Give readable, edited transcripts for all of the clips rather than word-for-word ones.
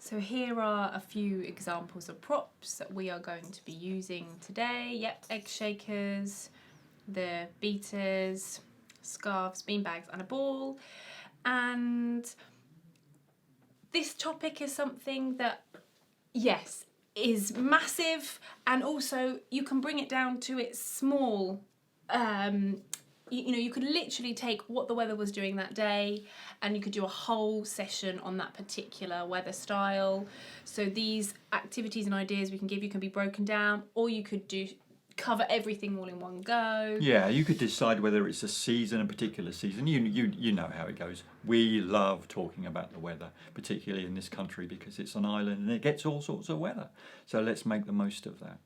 So here are a few examples of props that we are going to be using today. Yep, egg shakers, the beaters, scarves, beanbags and a ball. And this topic is something that, yes, is massive, and also you can bring it down to its small you could literally take what the weather was doing that day and you could do a whole session on that particular weather style. So these activities and ideas we can give you can be broken down, or you could cover everything all in one go. Yeah, you could decide whether it's a season, a particular season. You know how it goes. We love talking about the weather, particularly in this country because it's an island and it gets all sorts of weather. So let's make the most of that.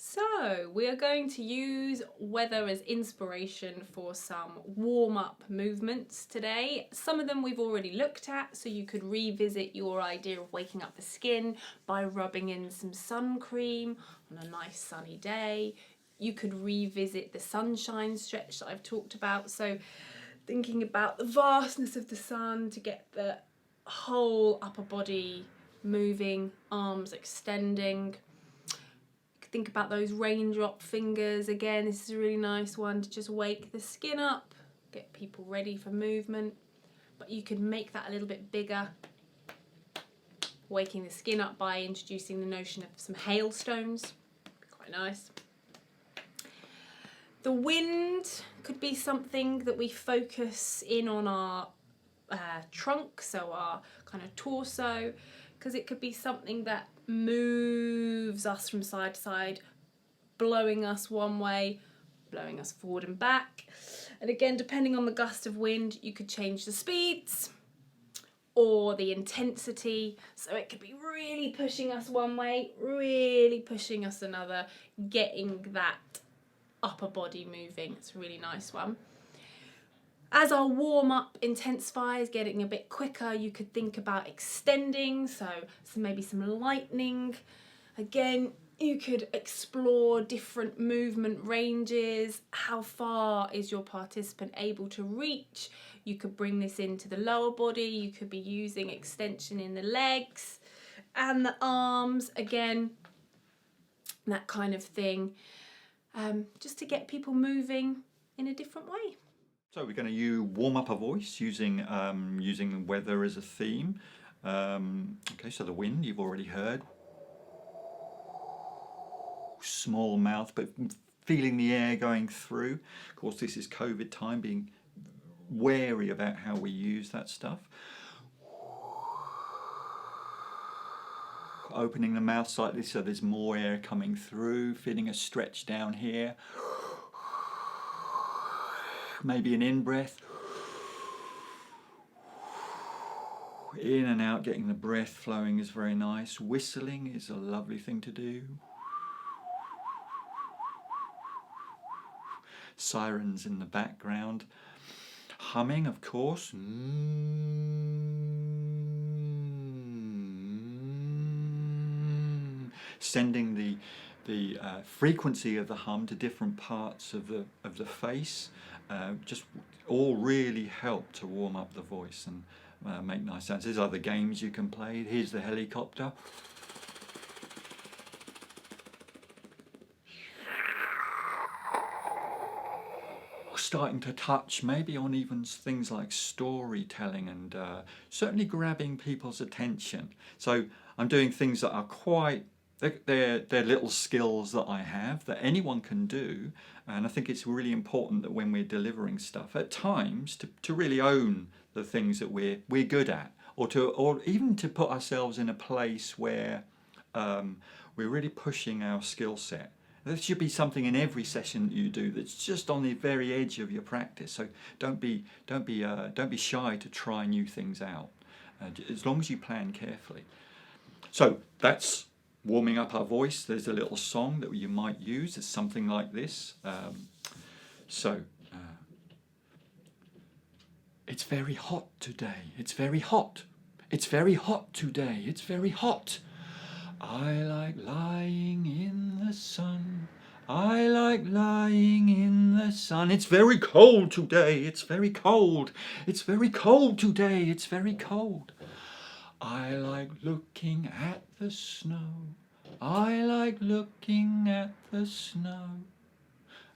So we are going to use weather as inspiration for some warm-up movements today. Some of them we've already looked at, so you could revisit your idea of waking up the skin by rubbing in some sun cream on a nice sunny day. You could revisit the sunshine stretch that I've talked about, so thinking about the vastness of the sun to get the whole upper body moving, arms extending. Think about those raindrop fingers. Again, this is a really nice one to just wake the skin up, get people ready for movement. But you could make that a little bit bigger, waking the skin up by introducing the notion of some hailstones. Quite nice. The wind could be something that we focus in on our trunk, so our kind of torso, because it could be something that moves us from side to side, blowing us one way, blowing us forward and back. And again, depending on the gust of wind, you could change the speeds or the intensity. So it could be really pushing us one way, really pushing us another, getting that upper body moving. It's a really nice one. As our warm-up intensifies, getting a bit quicker, you could think about extending, so maybe some lightning. Again, you could explore different movement ranges. How far is your participant able to reach? You could bring this into the lower body. You could be using extension in the legs and the arms, again, that kind of thing, just to get people moving in a different way. So we're going to warm up our voice using weather as a theme. Okay, so the wind you've already heard. Small mouth, but feeling the air going through. Of course, this is COVID time, being wary about how we use that stuff. Opening the mouth slightly so there's more air coming through, feeling a stretch down here. Maybe an in-breath. In and out, getting the breath flowing is very nice. Whistling is a lovely thing to do. Sirens in the background. Humming, of course. Sending the frequency of the hum to different parts of the face. Just all really help to warm up the voice and make nice sounds. There's other games you can play. Here's the helicopter. Starting to touch maybe on even things like storytelling and certainly grabbing people's attention. So I'm doing things that are quite, they're little skills that I have that anyone can do, and I think it's really important that when we're delivering stuff at times to really own the things that we're good at, or even to put ourselves in a place where we're really pushing our skill set. There should be something in every session that you do that's just on the very edge of your practice. So don't be shy to try new things out, as long as you plan carefully. So that's warming up our voice. There's a little song that you might use. It's something like this. It's very hot today. It's very hot. It's very hot today. It's very hot. I like lying in the sun. I like lying in the sun. It's very cold today. It's very cold. It's very cold today. It's very cold. I like looking at the snow. I like looking at the snow.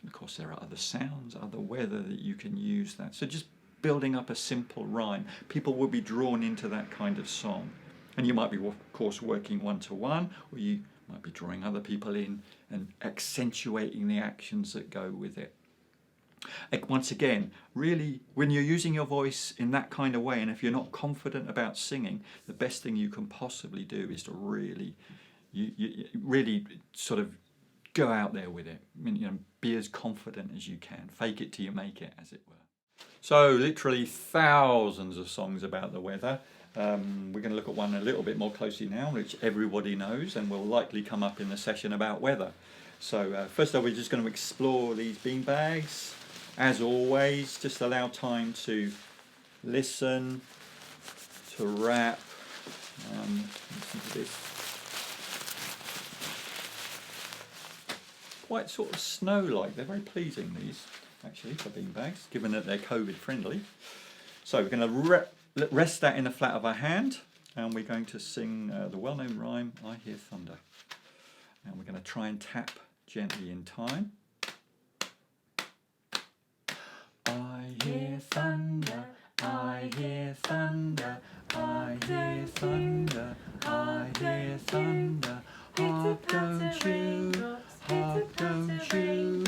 And of course, there are other sounds, other weather that you can use that. So just building up a simple rhyme, people will be drawn into that kind of song. And you might be, of course, working one-to-one, or you might be drawing other people in and accentuating the actions that go with it. Once again, really, when you're using your voice in that kind of way, and if you're not confident about singing, the best thing you can possibly do is to really, you really sort of go out there with it. I mean, be as confident as you can. Fake it till you make it, as it were. So literally thousands of songs about the weather. We're going to look at one a little bit more closely now, which everybody knows and will likely come up in the session about weather. So first of all, we're just going to explore these beanbags. As always, just allow time to listen, to rap. Listen to this. Quite sort of snow-like. They're very pleasing, these, actually, for beanbags, given that they're COVID friendly. So we're going to rest that in the flat of our hand, and we're going to sing the well-known rhyme, I Hear Thunder. And we're going to try and tap gently in time. I hear thunder, I hear thunder, I hear thunder, I hear thunder. Hark, don't you, hark, don't you,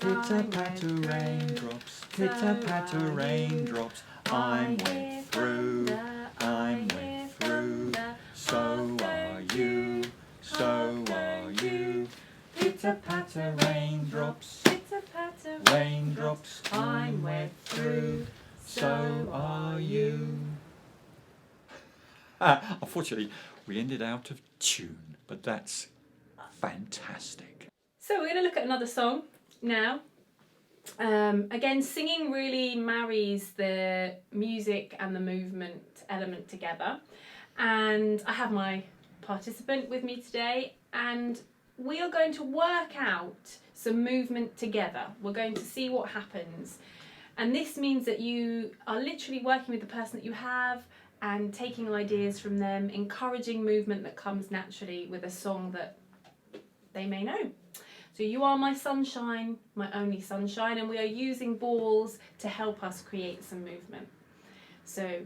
pitter-patter raindrops, pitter-patter raindrops. I'm wet through, I'm wet through, so are you, so are you. Pitter-patter raindrops, pitter-patter raindrops. I'm wet through, so are you. Unfortunately, we ended out of tune, but that's fantastic. So we're going to look at another song now. Again, singing really marries the music and the movement element together. And I have my participant with me today, and we are going to work out some movement together. We're going to see what happens. And this means that you are literally working with the person that you have and taking ideas from them, encouraging movement that comes naturally with a song that they may know. So you are my sunshine, my only sunshine, and we are using balls to help us create some movement. So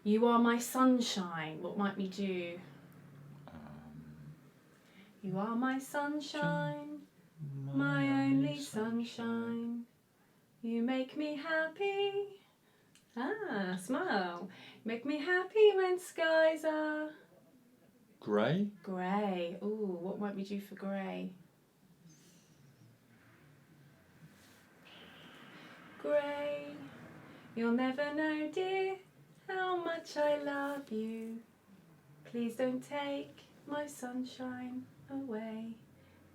you are my sunshine, what might we do? You are my sunshine, my only sunshine. You make me happy. Smile. Make me happy when skies are Grey? grey. Ooh, what might we do for grey? Grey. You'll never know, dear, how much I love you. Please don't take my sunshine away.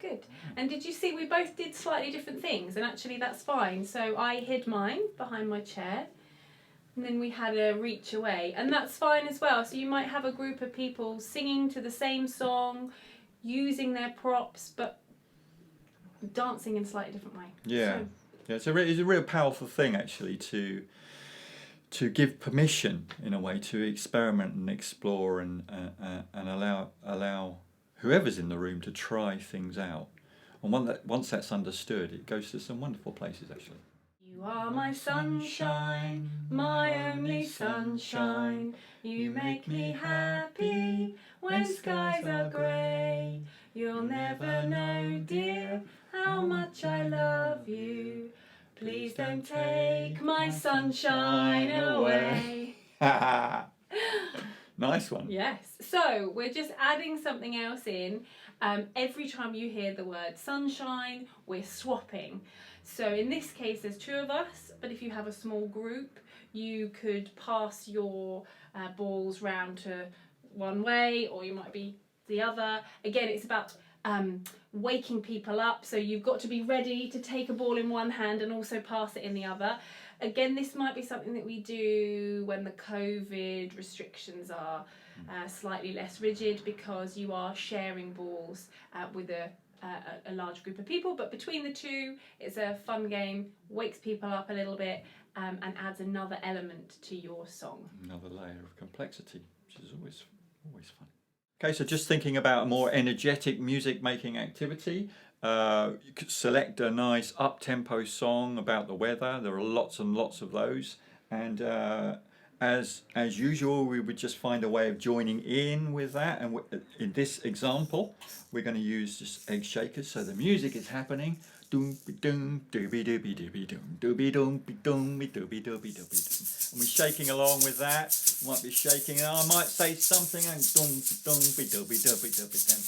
Good. And did you see we both did slightly different things, and actually that's fine. So I hid mine behind my chair, and then we had a reach away, and that's fine as well. So you might have a group of people singing to the same song, using their props, but dancing in a slightly different way. Yeah. So, Yeah, it's a real powerful thing actually to give permission in a way to experiment and explore and allow whoever's in the room to try things out. And once that's understood, it goes to some wonderful places actually. you are my sunshine, my only sunshine. You make me happy when skies are grey. You'll never know, dear, how much I love you. Please don't take my sunshine away. Nice one. Yes. So we're just adding something else in. Every time you hear the word sunshine, we're swapping. So in this case, there's two of us, but if you have a small group, you could pass your balls round to one way, or you might be the other. Again, it's about waking people up, so you've got to be ready to take a ball in one hand and also pass it in the other. Again, this might be something that we do when the COVID restrictions are slightly less rigid, because you are sharing balls with a large group of people, but between the two it's a fun game, wakes people up a little bit, and adds another element to your song. Another layer of complexity, which is always fun. Okay, so just thinking about a more energetic music making activity. You could select a nice up-tempo song about the weather. There are lots and lots of those, and as usual, we would just find a way of joining in with that. And in this example, we're going to use just egg shakers. So the music is happening. Doom be doom dooby dooby dooby doom dooby doom be doom be dooby dooby dooby doom. And we're shaking along with that. Might be shaking, and I might say something and doom be doom be dooby dooby dooby doom.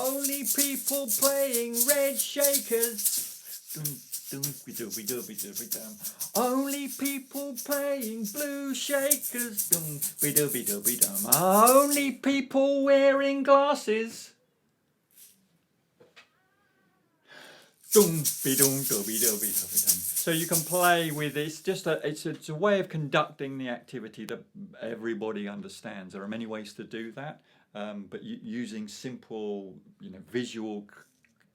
Only people playing red shakers. Doom doom be dooby dooby dooby doom. Only people playing blue shakers. Doom be dooby dooby doom. Only people wearing glasses. So you can play with this. It's a way of conducting the activity that everybody understands. There are many ways to do that, but using simple, visual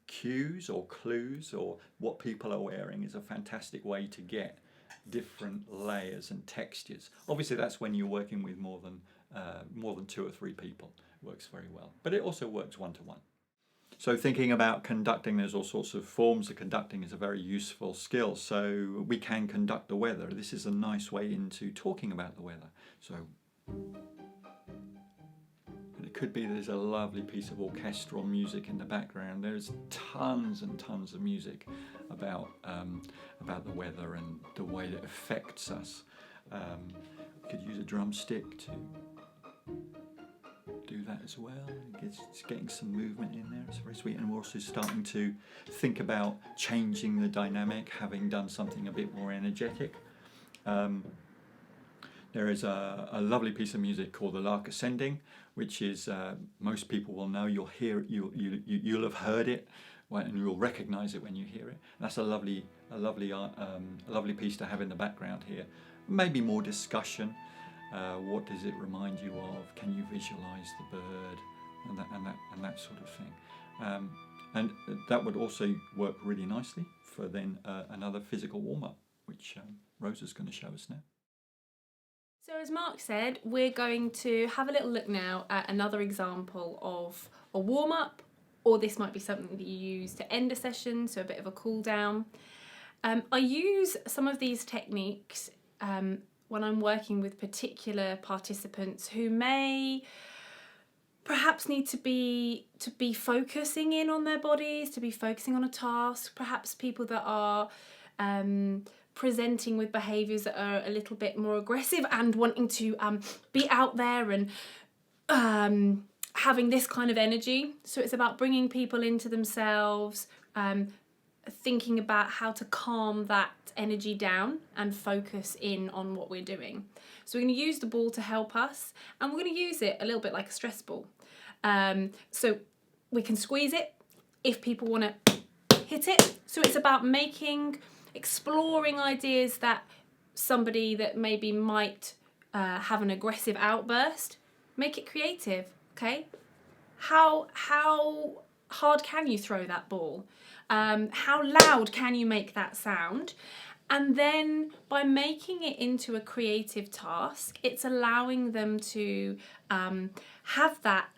cues or clues or what people are wearing is a fantastic way to get different layers and textures. Obviously, that's when you're working with more than 2 or 3 people. It works very well, but it also works one-to-one. So thinking about conducting, there's all sorts of forms of conducting is a very useful skill. So we can conduct the weather. This is a nice way into talking about the weather. So it could be there's a lovely piece of orchestral music in the background. There's tons and tons of music about the weather and the way that it affects us. We could use a drumstick to do that as well. It's getting some movement in there. It's very sweet, and we're also starting to think about changing the dynamic, having done something a bit more energetic. There is a lovely piece of music called The Lark Ascending, which is most people will know. You'll hear it. You'll have heard it, and you'll recognise it when you hear it. That's a lovely piece to have in the background here. Maybe more discussion. What does it remind you of? Can you visualise the bird and that sort of thing? And that would also work really nicely for then another physical warm-up, which Rosa's going to show us now. So as Mark said, we're going to have a little look now at another example of a warm-up, or this might be something that you use to end a session, so a bit of a cool down. I use some of these techniques when I'm working with particular participants who may perhaps need to be focusing in on their bodies, to be focusing on a task, perhaps people that are presenting with behaviours that are a little bit more aggressive and wanting to be out there and having this kind of energy. So it's about bringing people into themselves, thinking about how to calm that energy down and focus in on what we're doing. So we're going to use the ball to help us, and we're going to use it a little bit like a stress ball. So we can squeeze it if people want to hit it. So it's about exploring ideas that somebody that maybe might have an aggressive outburst, make it creative, okay? How hard can you throw that ball? How loud can you make that sound? And then by making it into a creative task, it's allowing them to have that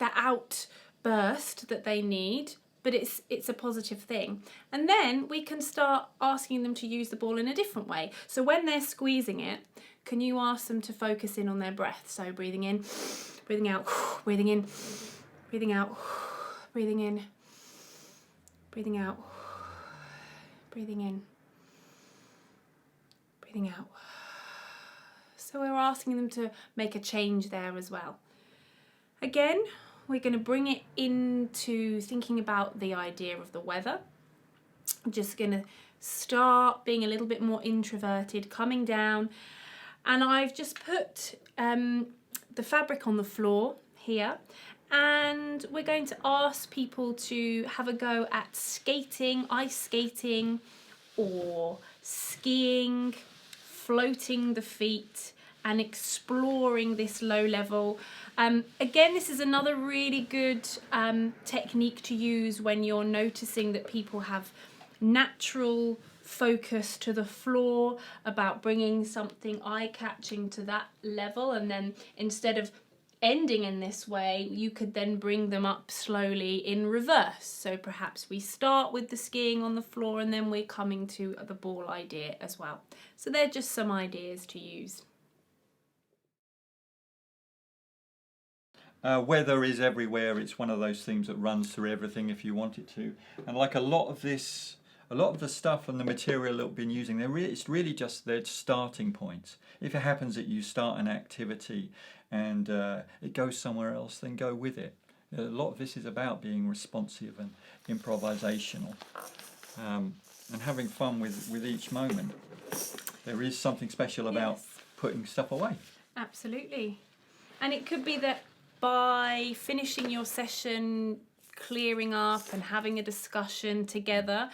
outburst that they need, but it's a positive thing. And then we can start asking them to use the ball in a different way. So when they're squeezing it, can you ask them to focus in on their breath? So breathing in, breathing out, breathing in, breathing out, breathing in, breathing out, breathing in, breathing out. So we're asking them to make a change there as well. Again, we're going to bring it into thinking about the idea of the weather. I'm just going to start being a little bit more introverted, coming down. And I've just put the fabric on the floor here. And we're going to ask people to have a go at skating, ice skating, or skiing, floating the feet, and exploring this low level. Again, this is another really good technique to use when you're noticing that people have natural focus to the floor, about bringing something eye-catching to that level, and then instead of ending in this way, you could then bring them up slowly in reverse. So perhaps we start with the skiing on the floor and then we're coming to the ball idea as well. So they're just some ideas to use. Weather is everywhere. It's one of those themes that runs through everything if you want it to. And like a lot of the stuff and the material that we've been using, it's really just their starting points. If it happens that you start an activity and it goes somewhere else, then go with it. A lot of this is about being responsive and improvisational, and having fun with each moment. There is something special about Yes. putting stuff away. Absolutely. And it could be that by finishing your session, clearing up and having a discussion together,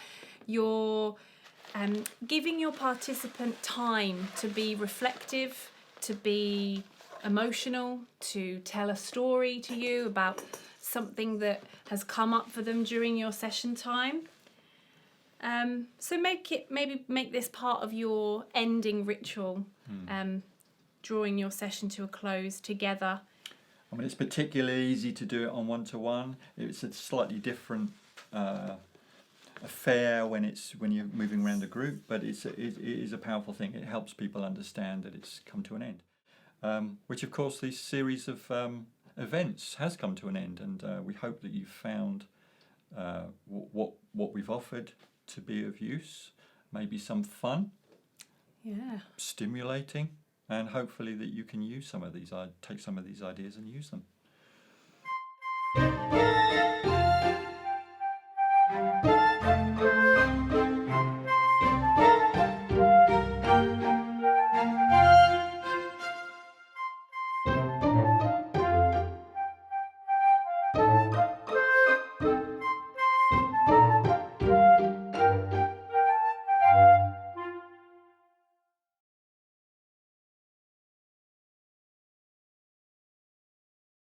you're giving your participant time to be reflective, to be emotional, to tell a story to you about something that has come up for them during your session time. So maybe make this part of your ending ritual, drawing your session to a close together. I mean, it's particularly easy to do it on one-to-one. It's a slightly different affair when you're moving around a group, but it is a powerful thing. It helps people understand that it's come to an end. Which, of course, this series of events has come to an end, and we hope that you've found what we've offered to be of use, maybe some fun, stimulating, and hopefully that you can use take some of these ideas and use them.